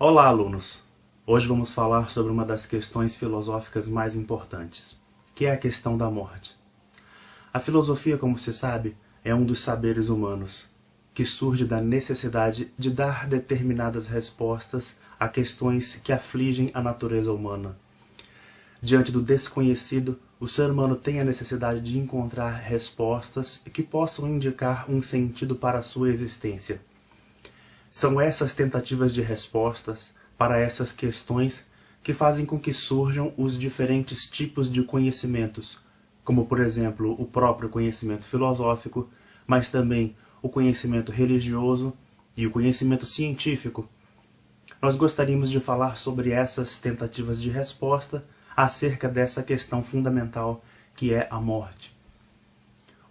Olá, alunos! Hoje vamos falar sobre uma das questões filosóficas mais importantes, que é a questão da morte. A filosofia, como se sabe, é um dos saberes humanos, que surge da necessidade de dar determinadas respostas a questões que afligem a natureza humana. Diante do desconhecido, o ser humano tem a necessidade de encontrar respostas que possam indicar um sentido para a sua existência. São essas tentativas de respostas para essas questões que fazem com que surjam os diferentes tipos de conhecimentos, como, por exemplo, o próprio conhecimento filosófico, mas também o conhecimento religioso e o conhecimento científico. Nós gostaríamos de falar sobre essas tentativas de resposta acerca dessa questão fundamental que é a morte.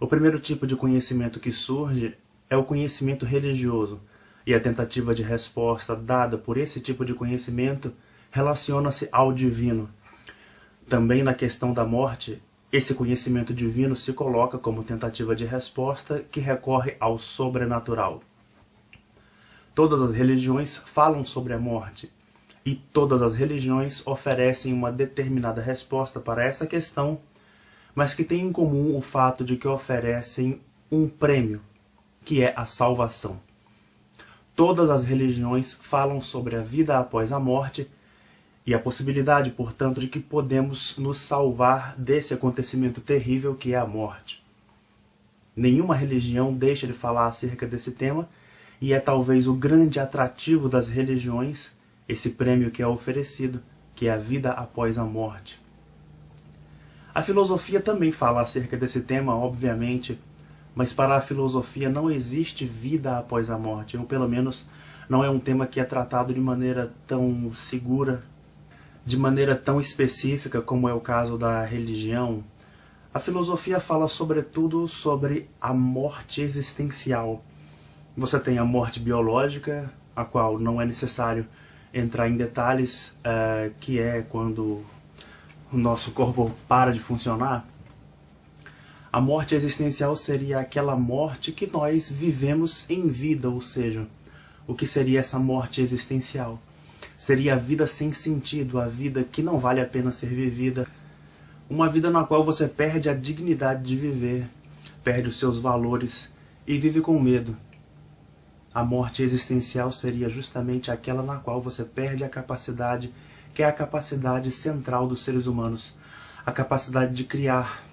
O primeiro tipo de conhecimento que surge é o conhecimento religioso, e a tentativa de resposta dada por esse tipo de conhecimento relaciona-se ao divino. Também na questão da morte, esse conhecimento divino se coloca como tentativa de resposta que recorre ao sobrenatural. Todas as religiões falam sobre a morte, e todas as religiões oferecem uma determinada resposta para essa questão, mas que tem em comum o fato de que oferecem um prêmio, que é a salvação. Todas as religiões falam sobre a vida após a morte e a possibilidade, portanto, de que podemos nos salvar desse acontecimento terrível que é a morte. Nenhuma religião deixa de falar acerca desse tema e é talvez o grande atrativo das religiões, esse prêmio que é oferecido, que é a vida após a morte. A filosofia também fala acerca desse tema, obviamente, mas para a filosofia não existe vida após a morte, ou pelo menos não é um tema que é tratado de maneira tão segura, de maneira tão específica como é o caso da religião. A filosofia fala sobretudo sobre a morte existencial. Você tem a morte biológica, a qual não é necessário entrar em detalhes, que é quando o nosso corpo para de funcionar. A morte existencial seria aquela morte que nós vivemos em vida, ou seja, o que seria essa morte existencial? Seria a vida sem sentido, a vida que não vale a pena ser vivida, uma vida na qual você perde a dignidade de viver, perde os seus valores e vive com medo. A morte existencial seria justamente aquela na qual você perde a capacidade, que é a capacidade central dos seres humanos, a capacidade de criar.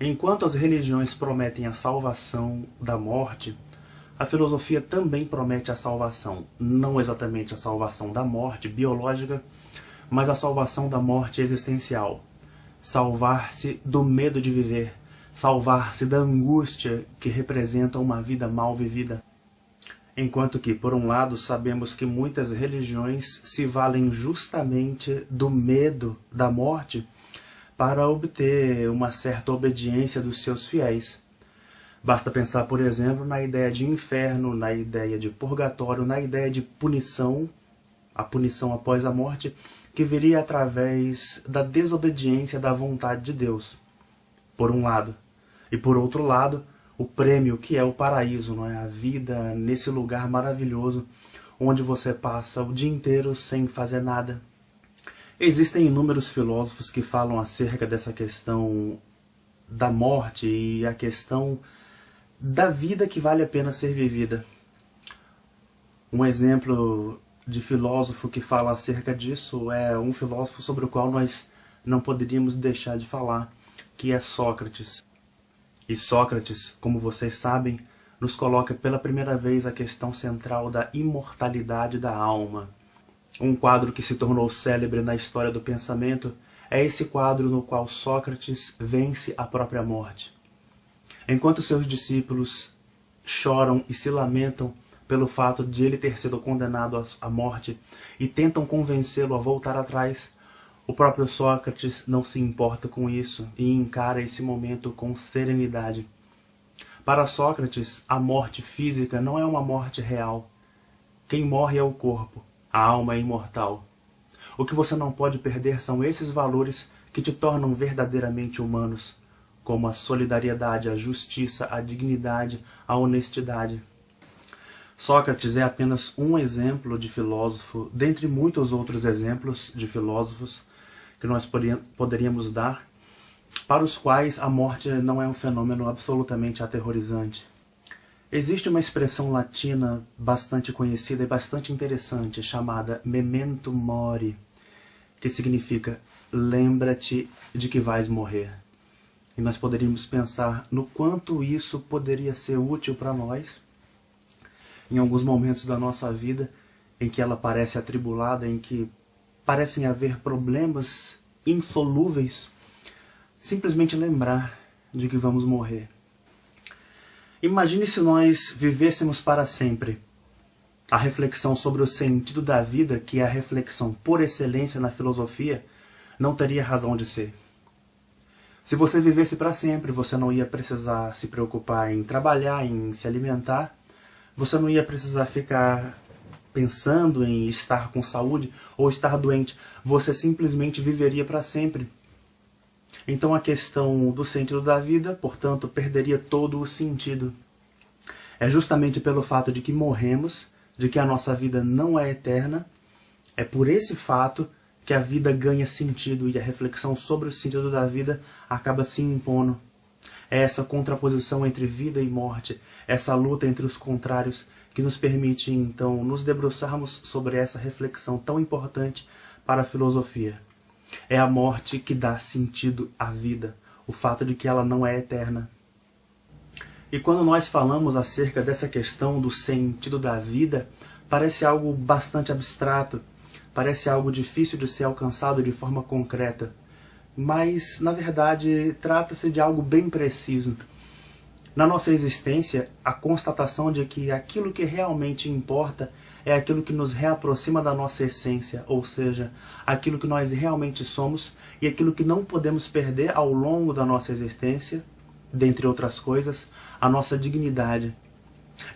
Enquanto as religiões prometem a salvação da morte, a filosofia também promete a salvação, não exatamente a salvação da morte biológica, mas a salvação da morte existencial. Salvar-se do medo de viver, salvar-se da angústia que representa uma vida mal vivida. Enquanto que, por um lado, sabemos que muitas religiões se valem justamente do medo da morte para obter uma certa obediência dos seus fiéis. Basta pensar, por exemplo, na ideia de inferno, na ideia de purgatório, na ideia de punição, a punição após a morte, que viria através da desobediência da vontade de Deus, por um lado. E por outro lado, o prêmio que é o paraíso, não é? A vida nesse lugar maravilhoso, onde você passa o dia inteiro sem fazer nada. Existem inúmeros filósofos que falam acerca dessa questão da morte e a questão da vida que vale a pena ser vivida. Um exemplo de filósofo que fala acerca disso é um filósofo sobre o qual nós não poderíamos deixar de falar, que é Sócrates. E Sócrates, como vocês sabem, nos coloca pela primeira vez a questão central da imortalidade da alma. Um quadro que se tornou célebre na história do pensamento é esse quadro no qual Sócrates vence a própria morte. Enquanto seus discípulos choram e se lamentam pelo fato de ele ter sido condenado à morte e tentam convencê-lo a voltar atrás, o próprio Sócrates não se importa com isso e encara esse momento com serenidade. Para Sócrates, a morte física não é uma morte real. Quem morre é o corpo. A alma é imortal. O que você não pode perder são esses valores que te tornam verdadeiramente humanos, como a solidariedade, a justiça, a dignidade, a honestidade. Sócrates é apenas um exemplo de filósofo, dentre muitos outros exemplos de filósofos que nós poderíamos dar, para os quais a morte não é um fenômeno absolutamente aterrorizante. Existe uma expressão latina bastante conhecida e bastante interessante, chamada memento mori, que significa lembra-te de que vais morrer. E nós poderíamos pensar no quanto isso poderia ser útil para nós, em alguns momentos da nossa vida, em que ela parece atribulada, em que parecem haver problemas insolúveis, simplesmente lembrar de que vamos morrer. Imagine se nós vivêssemos para sempre. A reflexão sobre o sentido da vida, que é a reflexão por excelência na filosofia, não teria razão de ser. Se você vivesse para sempre, você não ia precisar se preocupar em trabalhar, em se alimentar, você não ia precisar ficar pensando em estar com saúde ou estar doente, você simplesmente viveria para sempre. Então a questão do sentido da vida, portanto, perderia todo o sentido. É justamente pelo fato de que morremos, de que a nossa vida não é eterna, é por esse fato que a vida ganha sentido e a reflexão sobre o sentido da vida acaba se impondo. É essa contraposição entre vida e morte, essa luta entre os contrários, que nos permite, então, nos debruçarmos sobre essa reflexão tão importante para a filosofia. É a morte que dá sentido à vida, o fato de que ela não é eterna. E quando nós falamos acerca dessa questão do sentido da vida, parece algo bastante abstrato, parece algo difícil de ser alcançado de forma concreta. Mas, na verdade, trata-se de algo bem preciso. Na nossa existência, a constatação de que aquilo que realmente importa é aquilo que nos reaproxima da nossa essência, ou seja, aquilo que nós realmente somos e aquilo que não podemos perder ao longo da nossa existência, dentre outras coisas, a nossa dignidade.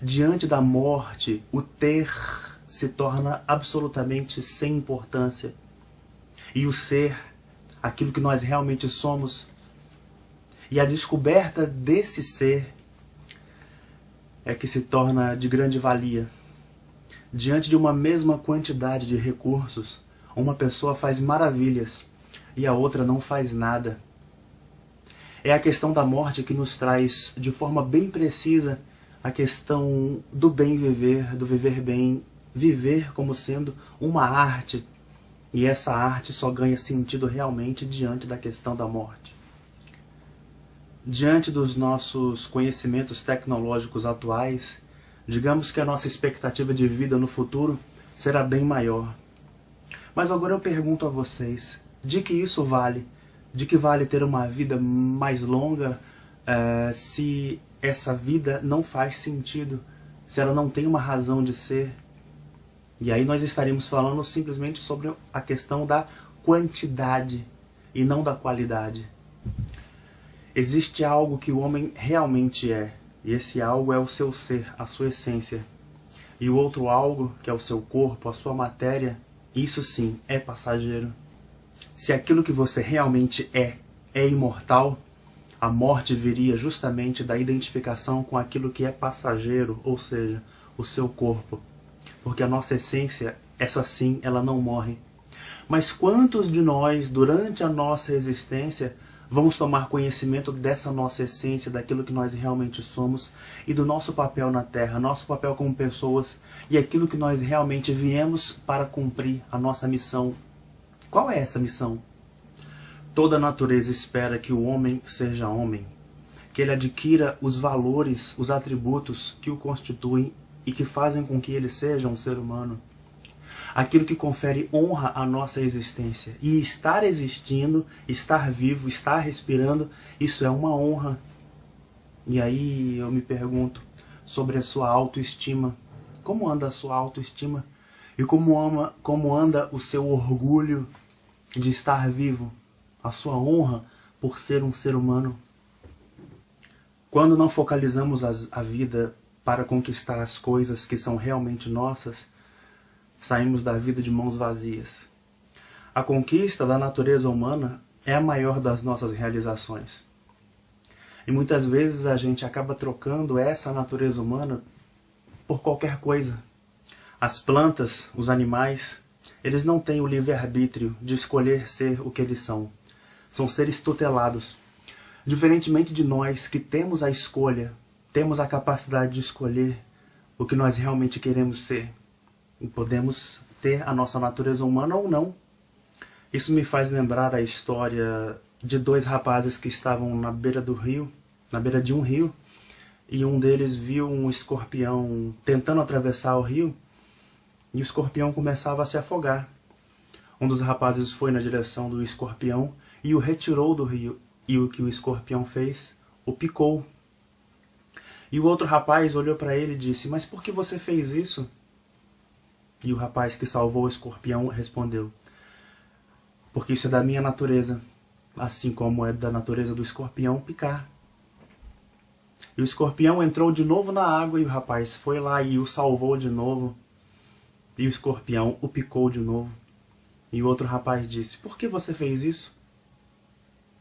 Diante da morte, o ter se torna absolutamente sem importância. E o ser, aquilo que nós realmente somos, e a descoberta desse ser é que se torna de grande valia. Diante de uma mesma quantidade de recursos, uma pessoa faz maravilhas e a outra não faz nada. É a questão da morte que nos traz de forma bem precisa a questão do bem viver, do viver bem, viver como sendo uma arte. E essa arte só ganha sentido realmente diante da questão da morte. Diante dos nossos conhecimentos tecnológicos atuais, digamos que a nossa expectativa de vida no futuro será bem maior. Mas agora eu pergunto a vocês, de que isso vale? De que vale ter uma vida mais longa se essa vida não faz sentido, se ela não tem uma razão de ser? E aí nós estaríamos falando simplesmente sobre a questão da quantidade e não da qualidade. Existe algo que o homem realmente é, e esse algo é o seu ser, a sua essência. E o outro algo, que é o seu corpo, a sua matéria, isso sim é passageiro. Se aquilo que você realmente é imortal, a morte viria justamente da identificação com aquilo que é passageiro, ou seja, o seu corpo. Porque a nossa essência, essa sim, ela não morre. Mas quantos de nós, durante a nossa existência, vamos tomar conhecimento dessa nossa essência, daquilo que nós realmente somos e do nosso papel na Terra, nosso papel como pessoas e aquilo que nós realmente viemos para cumprir, a nossa missão. Qual é essa missão? Toda a natureza espera que o homem seja homem, que ele adquira os valores, os atributos que o constituem e que fazem com que ele seja um ser humano. Aquilo que confere honra à nossa existência. E estar existindo, estar vivo, estar respirando, isso é uma honra. E aí eu me pergunto sobre a sua autoestima. Como anda a sua autoestima? E como anda o seu orgulho de estar vivo? A sua honra por ser um ser humano? Quando não focalizamos a vida para conquistar as coisas que são realmente nossas, saímos da vida de mãos vazias. A conquista da natureza humana é a maior das nossas realizações. E muitas vezes a gente acaba trocando essa natureza humana por qualquer coisa. As plantas, os animais, eles não têm o livre-arbítrio de escolher ser o que eles são. São seres tutelados. Diferentemente de nós, que temos a escolha, temos a capacidade de escolher o que nós realmente queremos ser. E podemos ter a nossa natureza humana ou não. Isso me faz lembrar a história de dois rapazes que estavam na beira do rio, na beira de um rio, e um deles viu um escorpião tentando atravessar o rio, e o escorpião começava a se afogar. Um dos rapazes foi na direção do escorpião e o retirou do rio, e o que o escorpião fez? O picou. E o outro rapaz olhou para ele e disse: "Mas por que você fez isso?" E o rapaz que salvou o escorpião respondeu: "Porque isso é da minha natureza, assim como é da natureza do escorpião picar." E o escorpião entrou de novo na água e o rapaz foi lá e o salvou de novo. E o escorpião o picou de novo. E o outro rapaz disse: "Por que você fez isso?"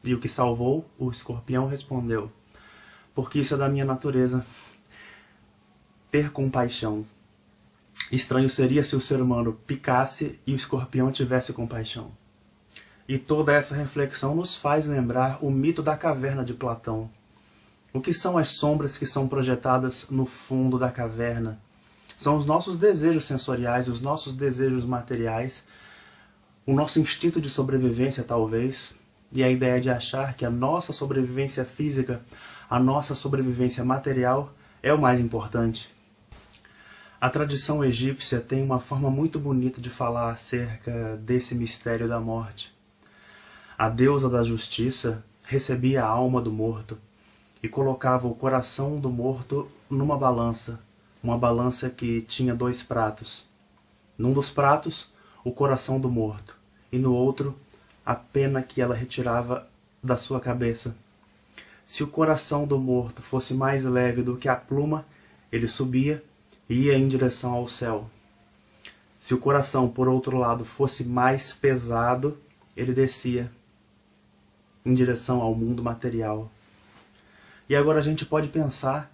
E o que salvou o escorpião respondeu: "Porque isso é da minha natureza, ter compaixão. Estranho seria se o ser humano picasse e o escorpião tivesse compaixão." E toda essa reflexão nos faz lembrar o mito da caverna de Platão. O que são as sombras que são projetadas no fundo da caverna? São os nossos desejos sensoriais, os nossos desejos materiais, o nosso instinto de sobrevivência, talvez, e a ideia de achar que a nossa sobrevivência física, a nossa sobrevivência material é o mais importante. A tradição egípcia tem uma forma muito bonita de falar acerca desse mistério da morte. A deusa da justiça recebia a alma do morto e colocava o coração do morto numa balança, uma balança que tinha 2 pratos. Num dos pratos, o coração do morto, e no outro, a pena que ela retirava da sua cabeça. Se o coração do morto fosse mais leve do que a pluma, ele subia e ia em direção ao céu. Se o coração, por outro lado, fosse mais pesado, ele descia em direção ao mundo material. E agora a gente pode pensar: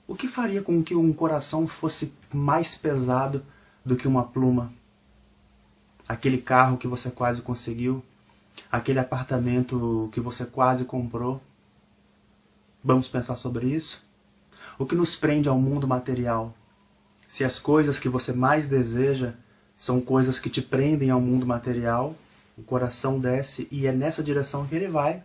o que faria com que um coração fosse mais pesado do que uma pluma? Aquele carro que você quase conseguiu, aquele apartamento que você quase comprou. Vamos pensar sobre isso? O que nos prende ao mundo material? Se as coisas que você mais deseja são coisas que te prendem ao mundo material, o coração desce e é nessa direção que ele vai.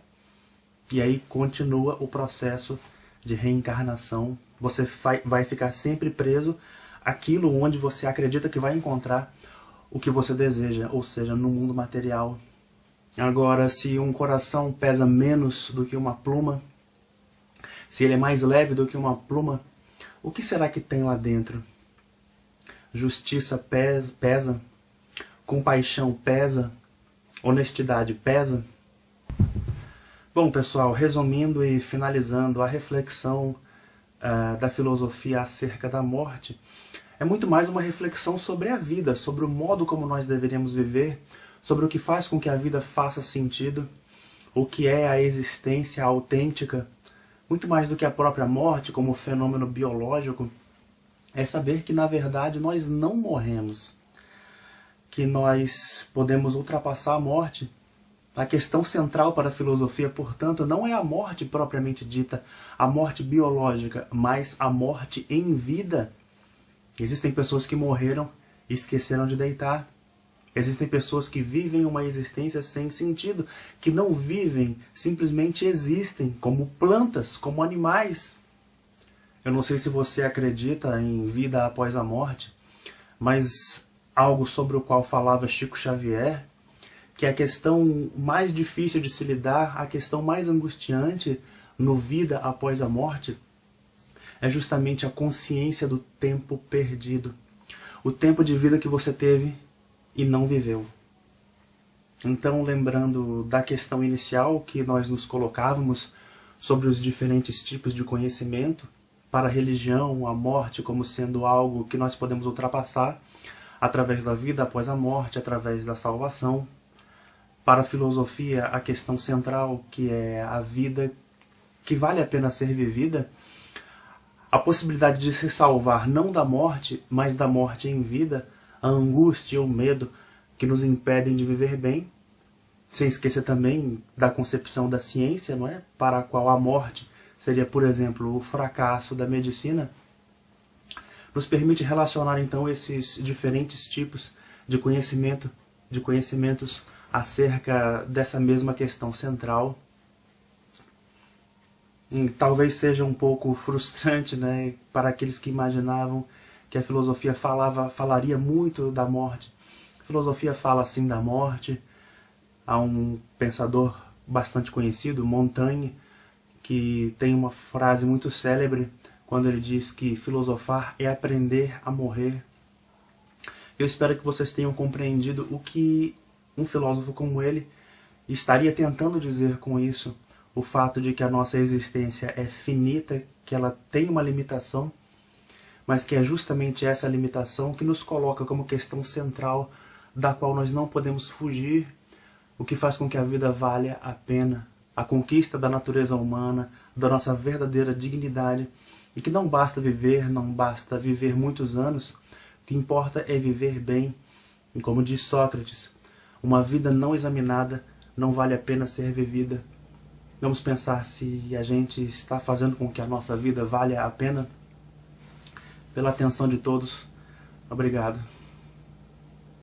E aí continua o processo de reencarnação. Você vai ficar sempre preso àquilo onde você acredita que vai encontrar o que você deseja, ou seja, no mundo material. Agora, se um coração pesa menos do que uma pluma, se ele é mais leve do que uma pluma, o que será que tem lá dentro? Justiça pesa? Compaixão pesa? Honestidade pesa? Bom, pessoal, resumindo e finalizando a reflexão da filosofia acerca da morte, é muito mais uma reflexão sobre a vida, sobre o modo como nós deveríamos viver, sobre o que faz com que a vida faça sentido, o que é a existência autêntica, muito mais do que a própria morte como fenômeno biológico, é saber que, na verdade, nós não morremos, que nós podemos ultrapassar a morte. A questão central para a filosofia, portanto, não é a morte propriamente dita, a morte biológica, mas a morte em vida. Existem pessoas que morreram e esqueceram de deitar. Existem pessoas que vivem uma existência sem sentido, que não vivem, simplesmente existem, como plantas, como animais. Eu não sei se você acredita em vida após a morte, mas algo sobre o qual falava Chico Xavier, que a questão mais difícil de se lidar, a questão mais angustiante no vida após a morte, é justamente a consciência do tempo perdido. O tempo de vida que você teve e não viveu. Então, lembrando da questão inicial que nós nos colocávamos sobre os diferentes tipos de conhecimento, para a religião, a morte como sendo algo que nós podemos ultrapassar através da vida após a morte, através da salvação. Para a filosofia, a questão central, que é a vida que vale a pena ser vivida, A possibilidade de se salvar não da morte, mas da morte em vida, a angústia e o medo que nos impedem de viver bem, sem esquecer também da concepção da ciência, não é? Para a qual a morte seria, por exemplo, o fracasso da medicina, nos permite relacionar então esses diferentes tipos de conhecimentos acerca dessa mesma questão central. E talvez seja um pouco frustrante, né, para aqueles que imaginavam que a filosofia falaria muito da morte. A filosofia fala sim da morte. Há um pensador bastante conhecido, Montaigne, que tem uma frase muito célebre quando ele diz que filosofar é aprender a morrer. Eu espero que vocês tenham compreendido o que um filósofo como ele estaria tentando dizer com isso. O fato de que a nossa existência é finita, que ela tem uma limitação, mas que é justamente essa limitação que nos coloca como questão central, da qual nós não podemos fugir, o que faz com que a vida valha a pena, a conquista da natureza humana, da nossa verdadeira dignidade, e que não basta viver muitos anos, o que importa é viver bem. E como diz Sócrates, uma vida não examinada não vale a pena ser vivida. Vamos pensar se a gente está fazendo com que a nossa vida valha a pena. Pela atenção de todos, obrigado.